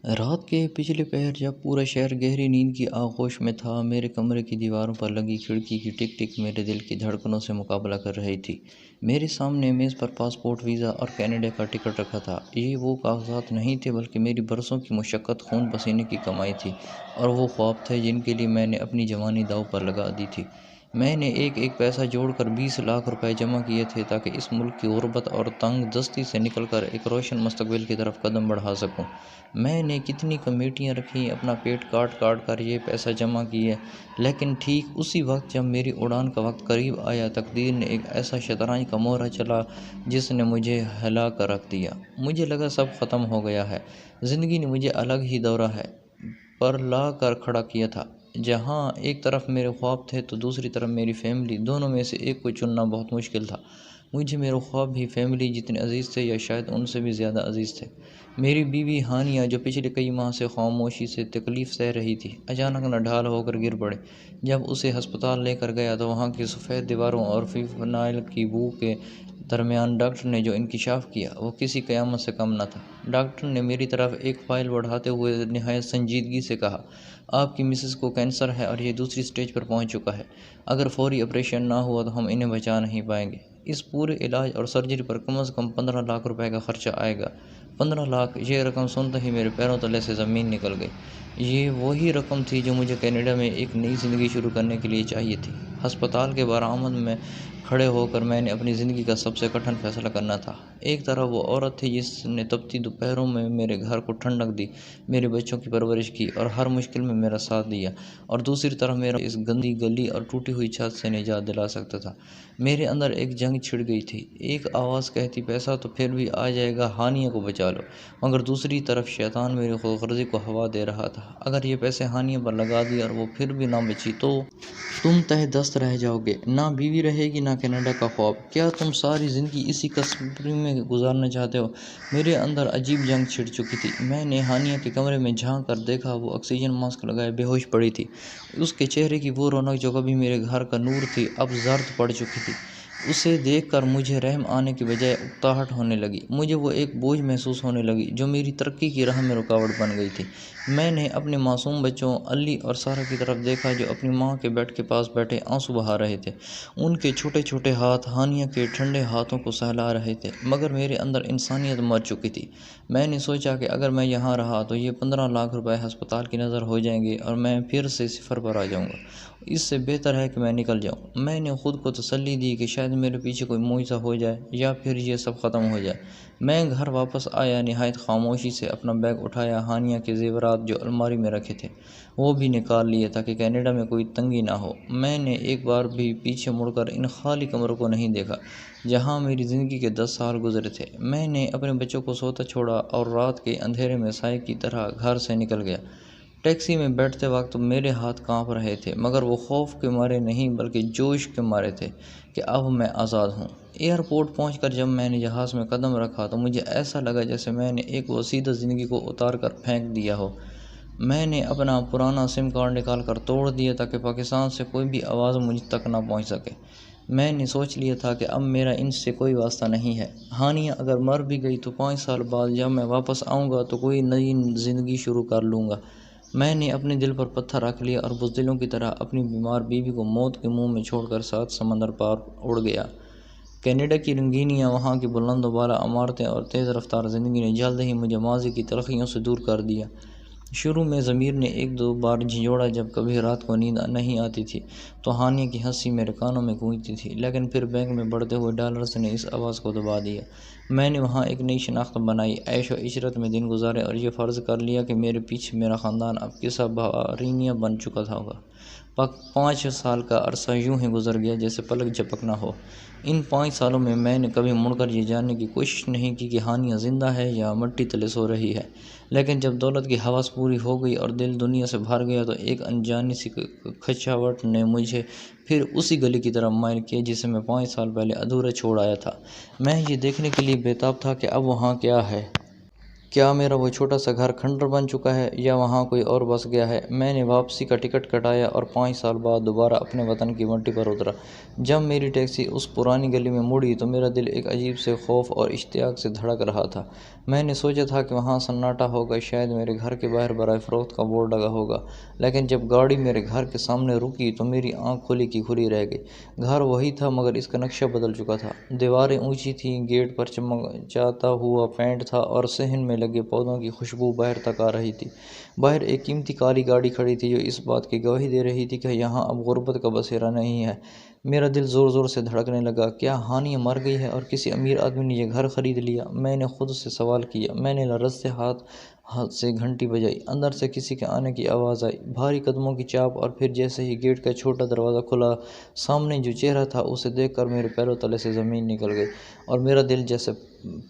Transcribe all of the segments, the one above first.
رات کے پچھلے پہر جب پورا شہر گہری نیند کی آغوش میں تھا، میرے کمرے کی دیواروں پر لگی کھڑکی کی ٹک ٹک میرے دل کی دھڑکنوں سے مقابلہ کر رہی تھی۔ میرے سامنے میز پر پاسپورٹ، ویزا اور کینیڈا کا ٹکٹ رکھا تھا۔ یہ وہ کاغذات نہیں تھے بلکہ میری برسوں کی مشقت، خون پسینے کی کمائی تھی، اور وہ خواب تھے جن کے لیے میں نے اپنی جوانی داؤ پر لگا دی تھی۔ میں نے ایک ایک پیسہ جوڑ کر 20 لاکھ روپے جمع کیے تھے تاکہ اس ملک کی غربت اور تنگ دستی سے نکل کر ایک روشن مستقبل کی طرف قدم بڑھا سکوں۔ میں نے کتنی کمیٹیاں رکھیں، اپنا پیٹ کاٹ کاٹ کر یہ پیسہ جمع کیے، لیکن ٹھیک اسی وقت جب میری اڑان کا وقت قریب آیا، تقدیر نے ایک ایسا شطرنج کا مورا چلا جس نے مجھے ہلا کر رکھ دیا۔ مجھے لگا سب ختم ہو گیا ہے، زندگی نے مجھے الگ ہی دورہ ہے پر لا کر کھڑا کیا تھا، جہاں ایک طرف میرے خواب تھے تو دوسری طرف میری فیملی۔ دونوں میں سے ایک کو چننا بہت مشکل تھا۔ مجھے میرے خواب بھی فیملی جتنے عزیز تھے، یا شاید ان سے بھی زیادہ عزیز تھے۔ میری بیوی ہانیہ، جو پچھلے کئی ماہ سے خاموشی سے تکلیف سہ رہی تھی، اچانک نڈھال ہو کر گر پڑی۔ جب اسے ہسپتال لے کر گیا تو وہاں کی سفید دیواروں اور فینائل کی بو کے درمیان ڈاکٹر نے جو انکشاف کیا وہ کسی قیامت سے کم نہ تھا۔ ڈاکٹر نے میری طرف ایک فائل بڑھاتے ہوئے نہایت سنجیدگی سے کہا، آپ کی مسز کو کینسر ہے اور یہ دوسری سٹیج پر پہنچ چکا ہے۔ اگر فوری آپریشن نہ ہوا تو ہم انہیں بچا نہیں پائیں گے۔ اس پورے علاج اور سرجری پر کم از کم 15 لاکھ روپے کا خرچہ آئے گا۔ 15 لاکھ! یہ رقم سنتے ہی میرے پیروں تلے سے زمین نکل گئی۔ یہ وہی رقم تھی جو مجھے کینیڈا میں ایک نئی زندگی شروع کرنے کے لیے چاہیے تھی۔ ہسپتال کے برآمد میں کھڑے ہو کر میں نے اپنی زندگی کا سب سے کٹھن فیصلہ کرنا تھا۔ ایک طرف وہ عورت تھی جس نے تپتی دوپہروں میں میرے گھر کو ٹھنڈک دی، میرے بچوں کی پرورش کی اور ہر مشکل میں میرا ساتھ دیا، اور دوسری طرف میرا اس گندی گلی اور ٹوٹی ہوئی چھت سے نجات دلا سکتا تھا۔ میرے اندر ایک جنگ چھڑ گئی تھی۔ ایک آواز کہتی، پیسہ تو پھر بھی آ جائے گا، ہانیہ کو بچا لو، مگر دوسری طرف شیطان میری خود غرضی کو ہوا دے رہا تھا، اگر یہ پیسے ہانیہ پر لگا دیے اور وہ پھر بھی نہ بچی تو تم تہہ دست رہ جاؤ گے، نہ بیوی رہے گی نہ کینیڈا کا خواب۔ کیا تم ساری زندگی اسی قصبے میں گزارنا چاہتے ہو؟ میرے اندر عجیب جنگ چھڑ چکی تھی۔ میں نے ہانیہ کے کمرے میں جھانک کر دیکھا، وہ آکسیجن ماسک لگائے بے ہوش پڑی تھی۔ اس کے چہرے کی وہ رونق جو کبھی میرے گھر کا نور تھی، اب زرد پڑ چکی تھی۔ اسے دیکھ کر مجھے رحم آنے کی بجائے اکتاہٹ ہونے لگی۔ مجھے وہ ایک بوجھ محسوس ہونے لگی جو میری ترقی کی راہ میں رکاوٹ بن گئی تھی۔ میں نے اپنے معصوم بچوں علی اور سارہ کی طرف دیکھا جو اپنی ماں کے بیڈ کے پاس بیٹھے آنسو بہا رہے تھے۔ ان کے چھوٹے چھوٹے ہاتھ ہانیہ کے ٹھنڈے ہاتھوں کو سہلا رہے تھے، مگر میرے اندر انسانیت مر چکی تھی۔ میں نے سوچا کہ اگر میں یہاں رہا تو یہ 15 لاکھ روپے ہسپتال کی نذر ہو جائیں گے اور میں پھر سے صفر پر آ جاؤں گا۔ اس سے بہتر ہے کہ میں نکل جاؤں۔ میں نے خود کو تسلی دی کہ شاید میرے پیچھے کوئی معجزہ ہو جائے یا پھر یہ سب ختم ہو جائے۔ میں گھر واپس آیا، نہایت خاموشی سے اپنا بیگ اٹھایا، ہانیہ کے زیورات جو الماری میں رکھے تھے وہ بھی نکال لیے تاکہ کینیڈا میں کوئی تنگی نہ ہو۔ میں نے ایک بار بھی پیچھے مڑ کر ان خالی کمروں کو نہیں دیکھا جہاں میری زندگی کے 10 سال گزرے تھے۔ میں نے اپنے بچوں کو سوتا چھوڑا اور رات کے اندھیرے میں سائے کی طرح گھر سے نکل گیا۔ ٹیکسی میں بیٹھتے وقت میرے ہاتھ کانپ رہے تھے، مگر وہ خوف کے مارے نہیں بلکہ جوش کے مارے تھے کہ اب میں آزاد ہوں۔ ایئرپورٹ پہنچ کر جب میں نے جہاز میں قدم رکھا تو مجھے ایسا لگا جیسے میں نے ایک وسیدہ زندگی کو اتار کر پھینک دیا ہو۔ میں نے اپنا پرانا سم کارڈ نکال کر توڑ دیا تاکہ پاکستان سے کوئی بھی آواز مجھ تک نہ پہنچ سکے۔ میں نے سوچ لیا تھا کہ اب میرا ان سے کوئی واسطہ نہیں ہے۔ ہانیہ اگر مر بھی گئی تو 5 سال بعد جب میں واپس آؤں گا تو کوئی نئی زندگی شروع کر لوں گا۔ میں نے اپنے دل پر پتھر رکھ لیا اور بزدلوں کی طرح اپنی بیمار بیوی کو موت کے منہ میں چھوڑ کر 7 سمندر پار اڑ گیا۔ کینیڈا کی رنگینیاں، وہاں کی بلند و بالا عمارتیں اور تیز رفتار زندگی نے جلد ہی مجھے ماضی کی تلخیوں سے دور کر دیا۔ شروع میں ضمیر نے ایک دو بار جھنجھوڑا، جب کبھی رات کو نیند نہیں آتی تھی تو ہانیہ کی ہنسی میرے کانوں میں گونجتی تھی، لیکن پھر بینک میں بڑھتے ہوئے ڈالرز نے اس آواز کو دبا دیا۔ میں نے وہاں ایک نئی شناخت بنائی، عیش و عشرت میں دن گزارے اور یہ فرض کر لیا کہ میرے پیچھے میرا خاندان اب قصہ بحرینیہ بن چکا ہوگا۔ 5 سال کا عرصہ یوں ہی گزر گیا جیسے پلک جھپکنا ہو۔ ان 5 سالوں میں میں نے کبھی مڑ کر یہ جاننے کی کوشش نہیں کی کہ ہانیہ زندہ ہے یا مٹی تلے سو رہی ہے، لیکن جب دولت کی ہوس پوری ہو گئی اور دل دنیا سے بھر گیا تو ایک انجانی سی کھچاوٹ نے مجھے پھر اسی گلی کی طرف مائل کیا جسے میں 5 سال پہلے ادھورا چھوڑ آیا تھا۔ میں یہ دیکھنے کے لیے بے تاب تھا کہ اب وہاں کیا ہے۔ کیا میرا وہ چھوٹا سا گھر کھنڈر بن چکا ہے یا وہاں کوئی اور بس گیا ہے؟ میں نے واپسی کا ٹکٹ کٹایا اور 5 سال بعد دوبارہ اپنے وطن کی مٹی پر اترا۔ جب میری ٹیکسی اس پرانی گلی میں مڑی تو میرا دل ایک عجیب سے خوف اور اشتیاق سے دھڑک رہا تھا۔ میں نے سوچا تھا کہ وہاں سناٹا ہوگا، شاید میرے گھر کے باہر برائے فروخت کا بورڈ لگا ہوگا، لیکن جب گاڑی میرے گھر کے سامنے رکی تو میری آنکھ کھلی کی کھلی رہ گئی۔ گھر وہی تھا مگر اس کا نقشہ بدل چکا تھا۔ دیواریں اونچی تھیں، گیٹ پر چمکتا ہوا پینٹ تھا اور صحن میں لگے پودوں کی خوشبو باہر تک آ رہی تھی۔ باہر ایک قیمتی کالی گاڑی کھڑی تھی جو اس بات کی گواہی دے رہی تھی کہ یہاں اب غربت کا بسیرا نہیں ہے۔ میرا دل زور زور سے دھڑکنے لگا۔ کیا ہانیہ مر گئی ہے اور کسی امیر آدمی نے یہ گھر خرید لیا؟ میں نے خود سے سوال کیا۔ میں نے لرزتے ہاتھ سے گھنٹی بجائی۔ اندر سے کسی کے آنے کی آواز آئی، بھاری قدموں کی چاپ، اور پھر جیسے ہی گیٹ کا چھوٹا دروازہ کھلا، سامنے جو چہرہ تھا اسے دیکھ کر میرے پیروں تلے سے زمین نکل گئی اور میرا دل جیسے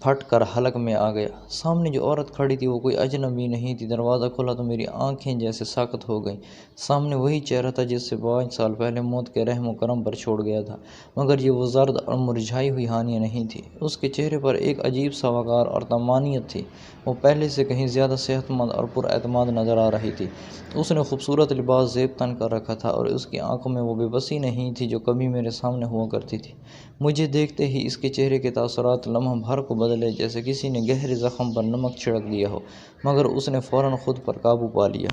پھٹ کر حلق میں آ گیا۔ سامنے جو عورت کھڑی تھی وہ کوئی اجنبی نہیں تھی۔ دروازہ کھلا تو میری آنکھیں جیسے ساکت ہو گئیں۔ سامنے وہی چہرہ تھا جس سے 5 سال پہلے موت کے رحم و کرم پر چھوڑ گیا تھا، مگر یہ وہ زرد اور مرجھائی ہوئی ہانیہ نہیں تھی۔ اس کے چہرے پر ایک عجیب سا وقار اور طمانینت تھی۔ وہ پہلے سے کہیں زیادہ صحت مند اور پر اعتماد نظر آ رہی تھی۔ اس نے خوبصورت لباس زیب تن کر رکھا تھا اور اس کی آنکھوں میں وہ بے بسی نہیں تھی جو کبھی میرے سامنے ہوا کرتی تھی۔ مجھے دیکھتے ہی اس کے چہرے کے تاثرات لمحہ بھر کو بدلے، جیسے کسی نے گہرے زخم پر نمک چھڑک دیا ہو، مگر اس نے فوراً خود پر قابو پا لیا۔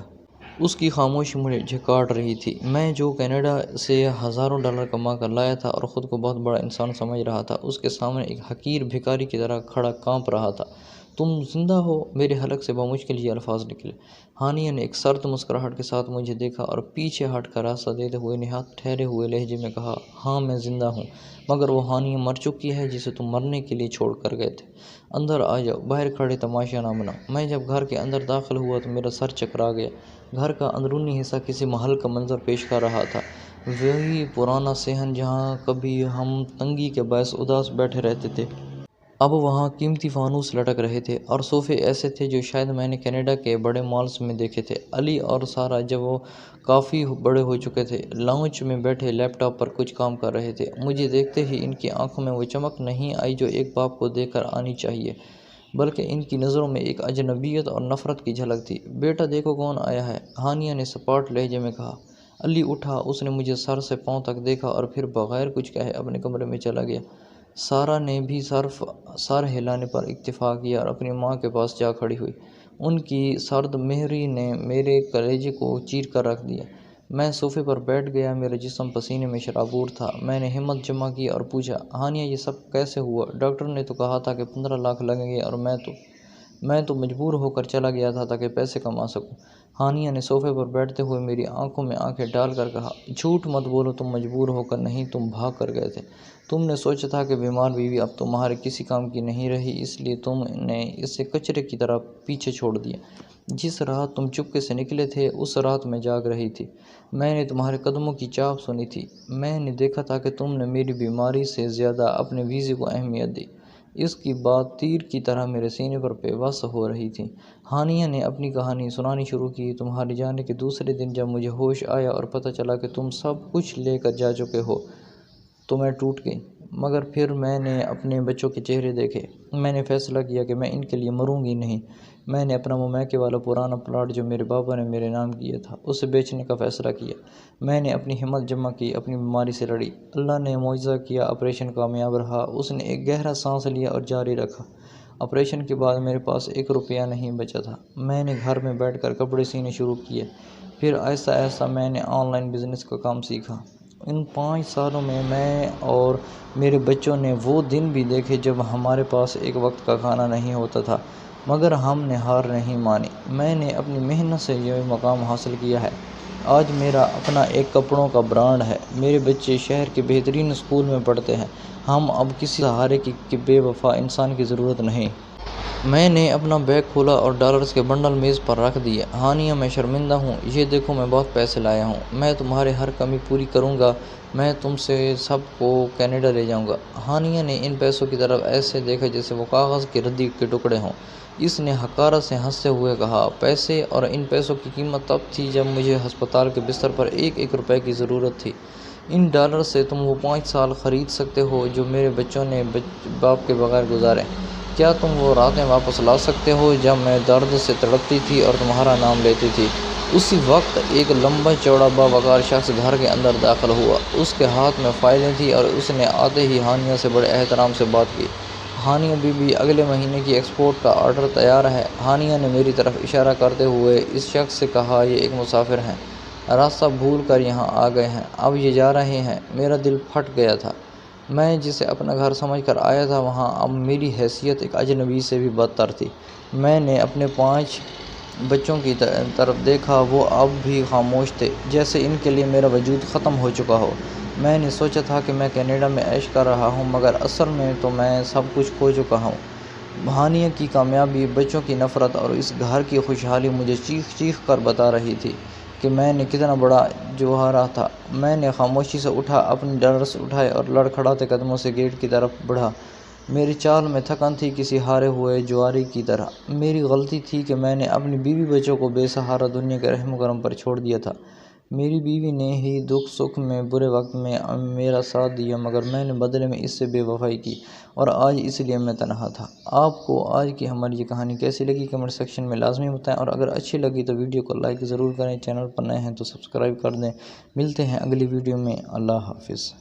اس کی خاموشی مجھے کاٹ رہی تھی۔ میں جو کینیڈا سے ہزاروں ڈالر کما کر لایا تھا اور خود کو بہت بڑا انسان سمجھ رہا تھا، اس کے سامنے ایک حقیر بھکاری کی طرح کھڑا کانپ رہا تھا۔ تم زندہ ہو؟ میرے حلق سے بمشکل یہ الفاظ نکلے۔ ہانیہ نے ایک سرد مسکراہٹ کے ساتھ مجھے دیکھا اور پیچھے ہٹ کر راستہ دیتے ہوئے نہایت ٹھہرے ہوئے لہجے میں کہا، ہاں میں زندہ ہوں، مگر وہ ہانیہ مر چکی ہے جسے تم مرنے کے لیے چھوڑ کر گئے تھے۔ اندر آ جاؤ، باہر کھڑے تماشا نہ بناؤ۔ میں جب گھر کے اندر داخل ہوا تو میرا سر چکرا گیا۔ گھر کا اندرونی حصہ کسی محل کا منظر پیش کر رہا تھا۔ وہی پرانا صحن جہاں کبھی ہم تنگی کے باعث اداس بیٹھے رہتے تھے، اب وہاں قیمتی فانوس لٹک رہے تھے اور صوفے ایسے تھے جو شاید میں نے کینیڈا کے بڑے مالز میں دیکھے تھے۔ علی اور سارہ جب وہ کافی بڑے ہو چکے تھے، لاؤنج میں بیٹھے لیپ ٹاپ پر کچھ کام کر رہے تھے۔ مجھے دیکھتے ہی ان کی آنکھوں میں وہ چمک نہیں آئی جو ایک باپ کو دیکھ کر آنی چاہیے، بلکہ ان کی نظروں میں ایک اجنبیت اور نفرت کی جھلک تھی۔ بیٹا دیکھو کون آیا ہے، ہانیہ نے سپاٹ لہجے میں کہا۔ علی اٹھا، اس نے مجھے سر سے پاؤں تک دیکھا اور پھر بغیر کچھ کہے اپنے کمرے میں چلا گیا۔ سارہ نے بھی سر ہلانے پر اکتفا کیا اور اپنی ماں کے پاس جا کھڑی ہوئی۔ ان کی سرد مہری نے میرے کلیجے کو چیر کر رکھ دیا۔ میں صوفے پر بیٹھ گیا، میرا جسم پسینے میں شرابور تھا۔ میں نے ہمت جمع کی اور پوچھا، ہانیہ یہ سب کیسے ہوا؟ ڈاکٹر نے تو کہا تھا کہ 15 لاکھ لگیں گے اور میں تو مجبور ہو کر چلا گیا تھا تاکہ پیسے کما سکوں۔ ہانیہ نے صوفے پر بیٹھتے ہوئے میری آنکھوں میں آنکھیں ڈال کر کہا، جھوٹ مت بولو، تم مجبور ہو کر نہیں، تم بھاگ کر گئے تھے۔ تم نے سوچا تھا کہ بیمار بیوی اب تمہارے کسی کام کی نہیں رہی، اس لیے تم نے اسے کچرے کی طرح پیچھے چھوڑ دیا۔ جس رات تم چپکے سے نکلے تھے اس رات میں جاگ رہی تھی۔ میں نے تمہارے قدموں کی چاپ سنی تھی۔ میں نے دیکھا تھا کہ تم نے میری بیماری سے زیادہ اپنے ویزے کو اہمیت دی۔ اس کی بات تیر کی طرح میرے سینے پر پیوست ہو رہی تھی۔ ہانیہ نے اپنی کہانی سنانی شروع کی۔ تمہارے جانے کے دوسرے دن جب مجھے ہوش آیا اور پتہ چلا کہ تم سب کچھ لے کر جا چکے ہو تو میں ٹوٹ گئی، مگر پھر میں نے اپنے بچوں کے چہرے دیکھے۔ میں نے فیصلہ کیا کہ میں ان کے لیے مروں گی نہیں۔ میں نے اپنا وہ میکے والا پرانا پلاٹ جو میرے بابا نے میرے نام کیا تھا اسے بیچنے کا فیصلہ کیا۔ میں نے اپنی ہمت جمع کی، اپنی بیماری سے لڑی۔ اللہ نے معجزہ کیا، آپریشن کامیاب رہا۔ اس نے ایک گہرا سانس لیا اور جاری رکھا۔ آپریشن کے بعد میرے پاس 1 روپیہ نہیں بچا تھا۔ میں نے گھر میں بیٹھ کر کپڑے سینے شروع کیے، پھر آہستہ آہستہ میں نے آن لائن بزنس کا کام سیکھا۔ ان 5 سالوں میں اور میرے بچوں نے وہ دن بھی دیکھے جب ہمارے پاس ایک وقت کا کھانا نہیں ہوتا تھا، مگر ہم نے ہار نہیں مانی۔ میں نے اپنی محنت سے یہ مقام حاصل کیا ہے۔ آج میرا اپنا ایک کپڑوں کا برانڈ ہے، میرے بچے شہر کے بہترین اسکول میں پڑھتے ہیں۔ ہم اب کسی سہارے کی بے وفا انسان کی ضرورت نہیں۔ میں نے اپنا بیگ کھولا اور ڈالرز کے بنڈل میز پر رکھ دیے۔ ہانیہ میں شرمندہ ہوں، یہ دیکھو میں بہت پیسے لایا ہوں، میں تمہارے ہر کمی پوری کروں گا، میں تم سے سب کو کینیڈا لے جاؤں گا۔ ہانیہ نے ان پیسوں کی طرف ایسے دیکھا جیسے وہ کاغذ کی ردی کے ٹکڑے ہوں۔ اس نے حقارت سے ہنستے ہوئے کہا، پیسے؟ اور ان پیسوں کی قیمت تب تھی جب مجھے ہسپتال کے بستر پر 1 روپے کی ضرورت تھی۔ ان ڈالرز سے تم وہ 5 سال خرید سکتے ہو جو میرے بچوں نے باپ کے بغیر گزارے۔ کیا تم وہ راتیں واپس لا سکتے ہو جب میں درد سے تڑپتی تھی اور تمہارا نام لیتی تھی؟ اسی وقت ایک لمبا چوڑا باوقار شخص گھر کے اندر داخل ہوا۔ اس کے ہاتھ میں فائلیں تھیں اور اس نے آتے ہی ہانیہ سے بڑے احترام سے بات کی۔ ہانیہ بی بی، اگلے مہینے کی ایکسپورٹ کا آرڈر تیار ہے۔ ہانیہ نے میری طرف اشارہ کرتے ہوئے اس شخص سے کہا، یہ ایک مسافر ہیں، راستہ بھول کر یہاں آ گئے ہیں، اب یہ جا رہے ہیں۔ میرا دل پھٹ گیا تھا۔ میں جسے اپنا گھر سمجھ کر آیا تھا وہاں اب میری حیثیت ایک اجنبی سے بھی بدتر تھی۔ میں نے اپنے 5 بچوں کی طرف دیکھا، وہ اب بھی خاموش تھے، جیسے ان کے لیے میرا وجود ختم ہو چکا ہو۔ میں نے سوچا تھا کہ میں کینیڈا میں عیش کر رہا ہوں، مگر اصل میں تو میں سب کچھ کھو چکا ہوں۔ ہانیہ کی کامیابی، بچوں کی نفرت اور اس گھر کی خوشحالی مجھے چیخ چیخ کر بتا رہی تھی کہ میں نے کتنا بڑا جوہرا تھا۔ میں نے خاموشی سے اٹھا، اپنی ڈرس اٹھائے اور لڑکھڑاتے قدموں سے گیٹ کی طرف بڑھا۔ میری چال میں تھکن تھی، کسی ہارے ہوئے جواری کی طرح۔ میری غلطی تھی کہ میں نے اپنی بیوی بچوں کو بے سہارا دنیا کے رحم و کرم پر چھوڑ دیا تھا۔ میری بیوی نے ہی دکھ سکھ میں، برے وقت میں میرا ساتھ دیا، مگر میں نے بدلے میں اس سے بے وفائی کی، اور آج اس لیے میں تنہا تھا۔ آپ کو آج کی ہماری یہ کہانی کیسی لگی کمنٹ سیکشن میں لازمی بتائیں، اور اگر اچھی لگی تو ویڈیو کو لائک ضرور کریں، چینل پر نئے ہیں تو سبسکرائب کر دیں۔ ملتے ہیں اگلی ویڈیو میں، اللہ حافظ۔